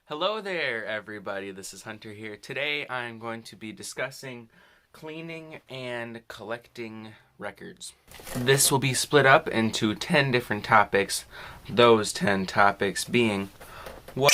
Hello there, everybody. This is Hunter here. Today I'm going to be discussing cleaning and collecting records. This will be split up into 10 different topics, those 10 topics being what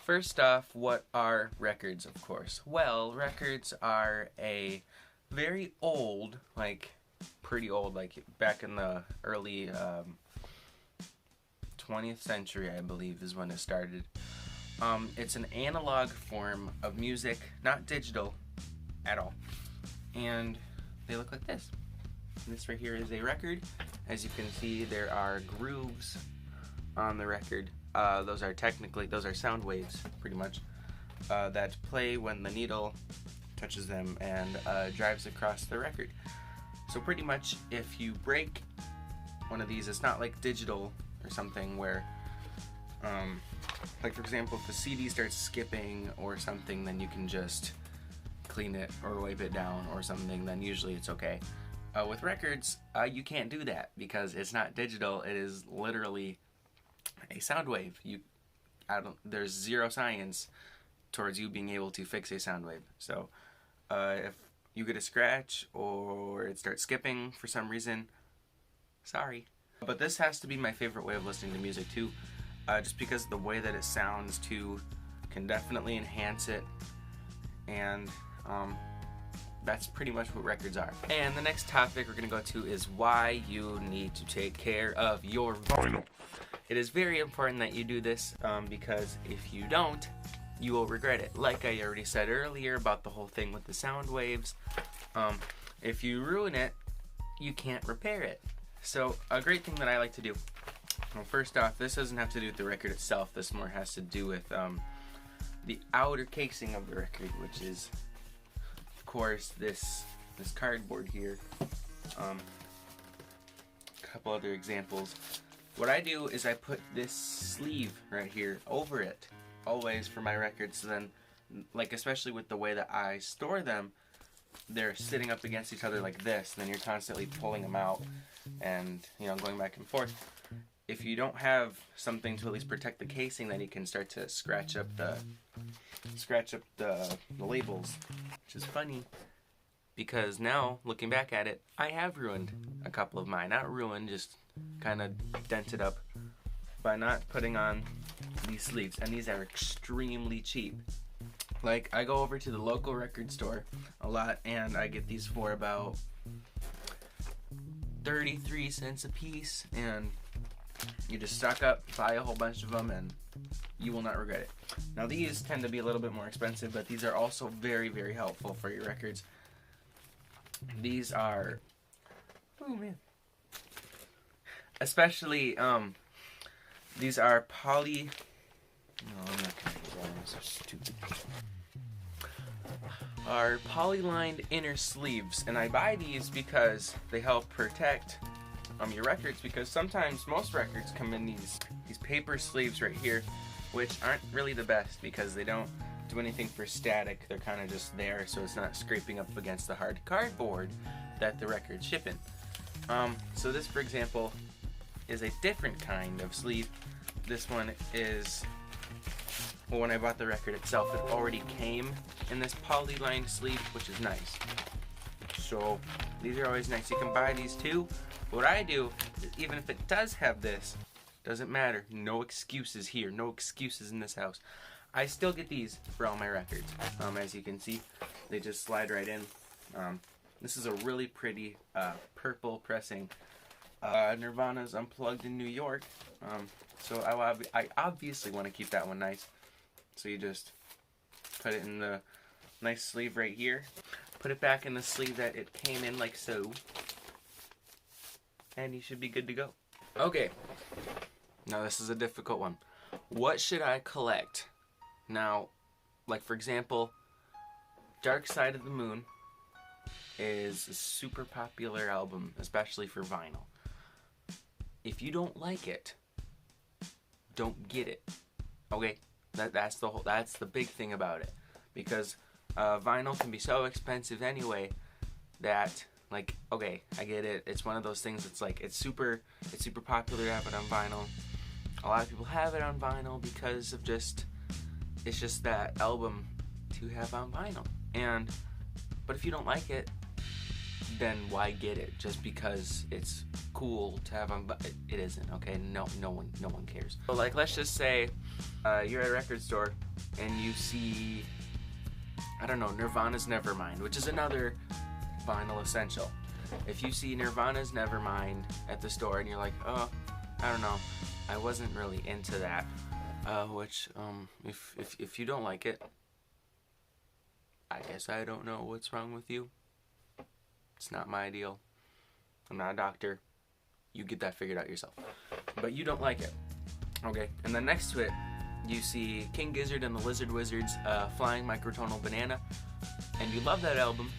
First off, what are records, of course? Well, records are a very old, pretty old, back in the early 20th century, I believe, is when it started. It's an analog form of music, not digital at all. And they look like this. This right here is a record. As you can see, there are grooves on the record. Those are sound waves, pretty much, that play when the needle touches them and drives across the record. So pretty much, if you break one of these, it's not like digital or something where, like for example, if the CD starts skipping or something, then you can just clean it or wipe it down or something, then usually it's okay. With records, you can't do that because it's not digital. It is literally a sound wave. There's zero science towards you being able to fix a sound wave. So if you get a scratch or it starts skipping for some reason, sorry. But this has to be my favorite way of listening to music too, just because the way that it sounds too can definitely enhance it, and that's pretty much what records are. And the next topic we're going to go to is why you need to take care of your vinyl. It is very important that you do this because if you don't, you will regret it. Like I already said earlier about the whole thing with the sound waves, if you ruin it, you can't repair it. So a great thing that I like to do, well, first off, this doesn't have to do with the record itself. This more has to do with the outer casing of the record, which is, of course, this cardboard here. A couple other examples. What I do is I put this sleeve right here over it, always, for my records. So then, especially with the way that I store them, they're sitting up against each other like this, and then you're constantly pulling them out and, going back and forth. If you don't have something to at least protect the casing, then you can start to scratch up the labels, which is funny. Because now, looking back at it, I have ruined a couple of mine. Not ruined, just kind of dented up by not putting on these sleeves. And these are extremely cheap. I go over to the local record store a lot, and I get these for about 33 cents a piece. And you just stock up, buy a whole bunch of them, and you will not regret it. Now, these tend to be a little bit more expensive, but these are also very, very helpful for your records. These are, oh man, especially, these are poly, no, I'm not gonna do that, those are stupid. Are poly-lined inner sleeves, and I buy these because they help protect your records, because sometimes most records come in these paper sleeves right here, which aren't really the best because they don't do anything for static. They're kind of just there so it's not scraping up against the hard cardboard that the record's shipping. So this, for example, is a different kind of sleeve. This one is, well, when I bought the record itself, it already came in this poly-lined sleeve, which is nice. So these are always nice. You can buy these too. What I do is, even if it does have this, doesn't matter. No excuses here. No excuses in this house. I still get these for all my records. As you can see, they just slide right in. This is a really pretty purple pressing. Nirvana's Unplugged in New York. So I obviously want to keep that one nice. So you just put it in the nice sleeve right here. Put it back in the sleeve that it came in, like so. And you should be good to go. Okay. Now this is a difficult one. What should I collect? Now, for example, Dark Side of the Moon is a super popular album, especially for vinyl. If you don't like it, don't get it. Okay? That's the big thing about it. Because vinyl can be so expensive anyway that, like, okay, I get it. It's one of those things. It's like it's super popular to have it on vinyl. A lot of people have it on vinyl because of it's just that album to have on vinyl. But if you don't like it, then why get it? Just because it's cool to have on, it isn't. Okay, no one cares. So like, let's just say you're at a record store and you see, I don't know, Nirvana's Nevermind, which is another vinyl essential. If you see Nirvana's Nevermind at the store and you're like, oh, I don't know, I wasn't really into that, if you don't like it, I guess I don't know what's wrong with you. It's not my deal. I'm not a doctor. You get that figured out yourself. But you don't like it. Okay, and then next to it, you see King Gizzard and the Lizard Wizard's Flying Microtonal Banana, and you love that album,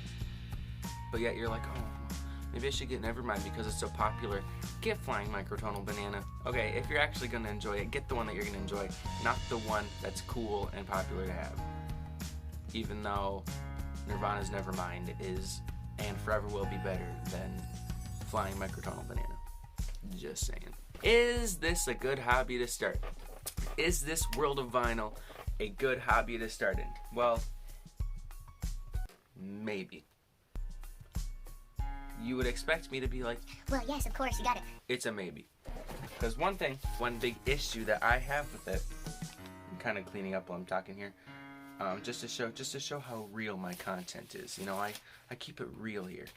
but yet you're like, oh, maybe I should get Nevermind because it's so popular. Get Flying Microtonal Banana. Okay, if you're actually going to enjoy it, get the one that you're going to enjoy, not the one that's cool and popular to have. Even though Nirvana's Nevermind is and forever will be better than Flying Microtonal Banana. Just saying. Is this a good hobby to start? Is this world of vinyl a good hobby to start in? Well, maybe. You would expect me to be like, well, yes, of course, you got it. It's a maybe. Because one big issue that I have with it, I'm kind of cleaning up while I'm talking here, just to show how real my content is. You know, I keep it real here.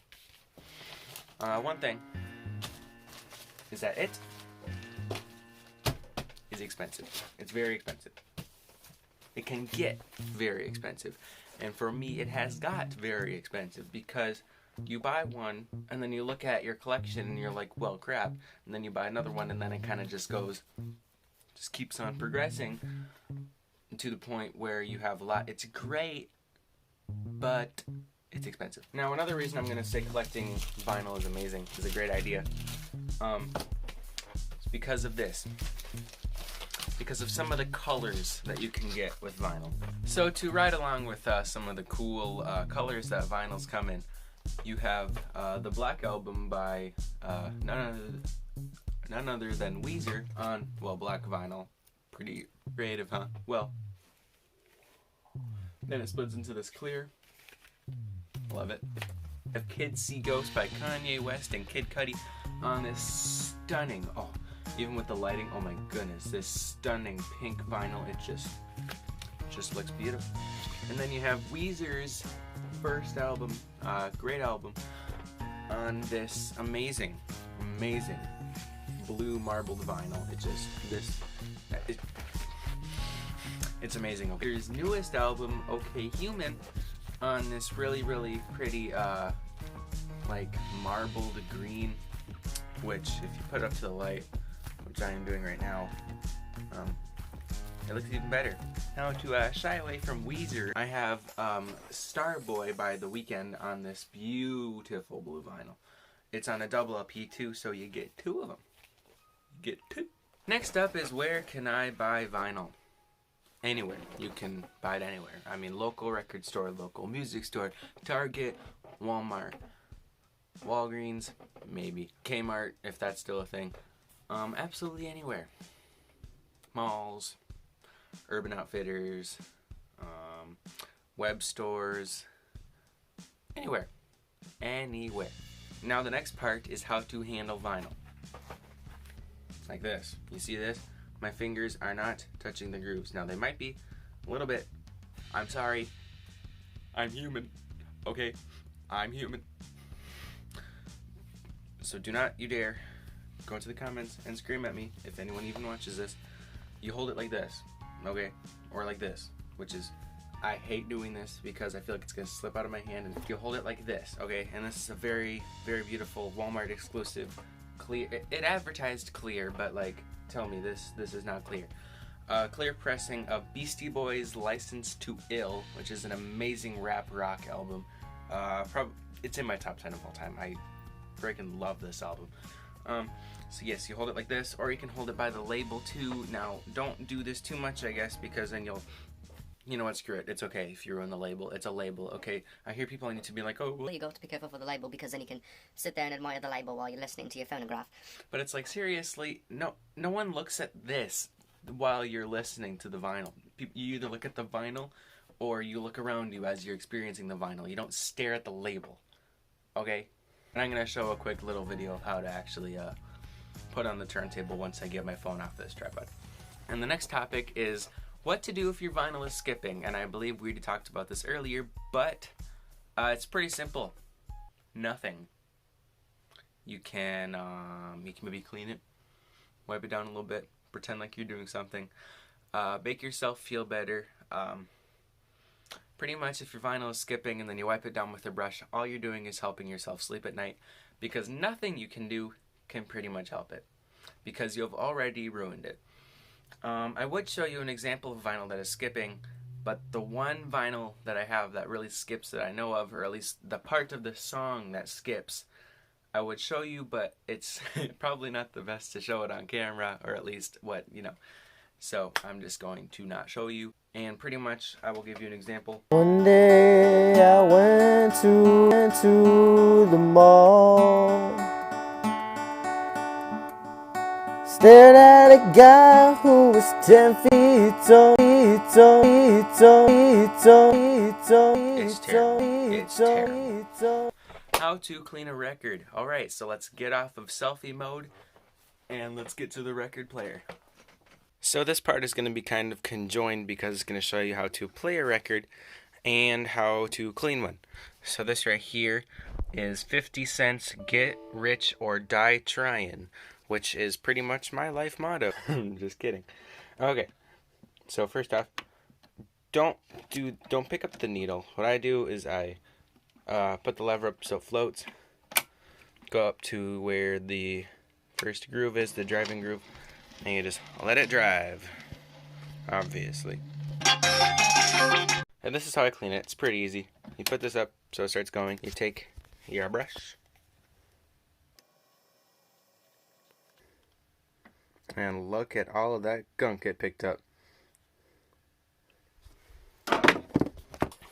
One thing is that it is expensive. It's very expensive. It can get very expensive. And for me, it has got very expensive because you buy one and then you look at your collection and you're like, well, crap. And then you buy another one and then it kind of just keeps on progressing to the point where you have a lot. It's great, but it's expensive. Now, another reason I'm going to say collecting vinyl is amazing, is a great idea, is because of this. Because of some of the colors that you can get with vinyl. So to ride along with some of the cool colors that vinyls come in, you have the Black Album by none other than Weezer on, well, black vinyl. Pretty creative, huh? Well, then it splits into this clear. Love it. I have Kids See Ghosts by Kanye West and Kid Cudi on this stunning, even with the lighting, oh my goodness, this stunning pink vinyl. It just looks beautiful. And then you have Weezer's first album, great album, on this amazing blue marbled vinyl. It's amazing. Okay. His newest album, OK Human, on this really pretty like marbled green, which if you put up to the light, which I am doing right now, it looks even better. Now to shy away from Weezer, I have Starboy by The Weeknd on this beautiful blue vinyl. It's on a double LP too, so you get two of them. You get two. Next up is where can I buy vinyl? Anywhere. You can buy it anywhere. I mean, local record store, local music store, Target, Walmart, Walgreens, maybe Kmart, if that's still a thing. Absolutely anywhere. Malls, Urban Outfitters, web stores, anywhere. Anywhere. Now the next part is how to handle vinyl. Like this. You see this? My fingers are not touching the grooves. Now they might be a little bit. I'm sorry. I'm human. Okay? I'm human. So do not you dare go into the comments and scream at me if anyone even watches this. You hold it like this, okay? Or like this, which is, I hate doing this because I feel like it's gonna slip out of my hand. And you hold it like this, okay? And this is a very beautiful Walmart exclusive clear. It advertised clear, but like, tell me this is not clear. Clear pressing of Beastie Boys' License to Ill, which is an amazing rap rock album. It's in my top 10 of all time. I freaking love this album. So yes, you hold it like this, or you can hold it by the label too. Now, don't do this too much, I guess, because then you'll you know what, screw it. It's okay if you ruin the label. It's a label, okay? I hear people need to be like, oh, well, you got to be careful for the label, because then you can sit there and admire the label while you're listening to your phonograph. but it's like, seriously, no one looks at this while you're listening to the vinyl. You either look at the vinyl or you look around you as you're experiencing the vinyl. You don't stare at the label, okay? And I'm gonna show a quick little video of how to actually put on the turntable once I get my phone off this tripod. And the next topic is what to do if your vinyl is skipping. And I believe we talked about this earlier, but it's pretty simple. Nothing. You can maybe clean it, wipe it down a little bit, pretend like you're doing something, make yourself feel better. Pretty much if your vinyl is skipping and then you wipe it down with a brush, all you're doing is helping yourself sleep at night, because nothing you can do can pretty much help it, because you've already ruined it. I would show you an example of vinyl that is skipping, but the one vinyl that I have that really skips that I know of, or at least the part of the song that skips, I would show you, but it's probably not the best to show it on camera, or at least so I'm just going to not show you, and pretty much I will give you an example. One day I went to the mall, stared at a guy who was 10 feet tall. It's terrible. It's terrible. How to clean a record. Alright, so let's get off of selfie mode and let's get to the record player. So this part is going to be kind of conjoined because it's going to show you how to play a record and how to clean one. So this right here is 50 Cent's Get Rich or Die Tryin', which is pretty much my life motto. Just kidding. Okay, so first off, don't pick up the needle. What I do is I put the lever up so it floats, go up to where the first groove is, the driving groove, and you just let it drive, obviously. And this is how I clean it. It's pretty easy. You put this up so it starts going. You take your brush and look at all of that gunk it picked up.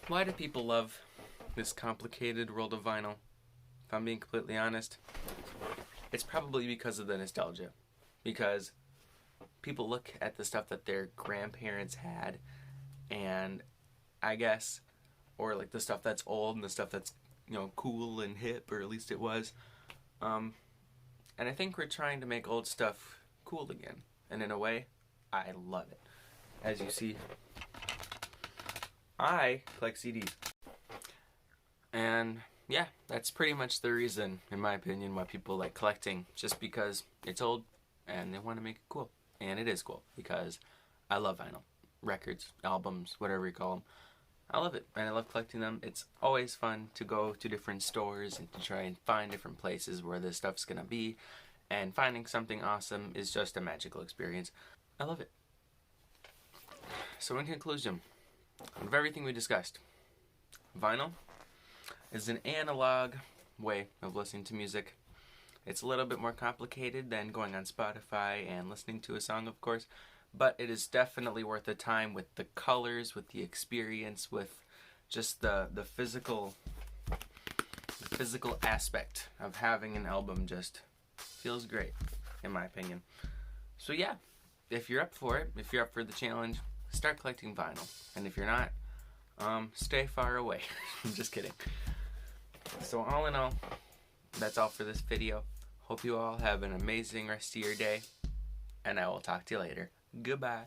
Why do people love this complicated world of vinyl? If I'm being completely honest, it's probably because of the nostalgia. Because people look at the stuff that their grandparents had, and I guess, or like the stuff that's old and the stuff that's, you know, cool and hip, or at least it was. And I think we're trying to make old stuff cool again. And in a way, I love it. As you see, I collect CDs. And yeah, that's pretty much the reason, in my opinion, why people like collecting. Just because it's old and they want to make it cool. And it is cool because I love vinyl. Records, albums, whatever you call them. I love it and I love collecting them. It's always fun to go to different stores and to try and find different places where this stuff's gonna be. And finding something awesome is just a magical experience. I love it. So in conclusion, of everything we discussed, vinyl is an analog way of listening to music. It's a little bit more complicated than going on Spotify and listening to a song, of course, but it is definitely worth the time with the colors, with the experience, with just the physical aspect of having an album. Just feels great, in my opinion. So yeah, if you're up for it, if you're up for the challenge, start collecting vinyl. And if you're not, stay far away. I'm just kidding. So all in all, that's all for this video. Hope you all have an amazing rest of your day, and I will talk to you later. Goodbye.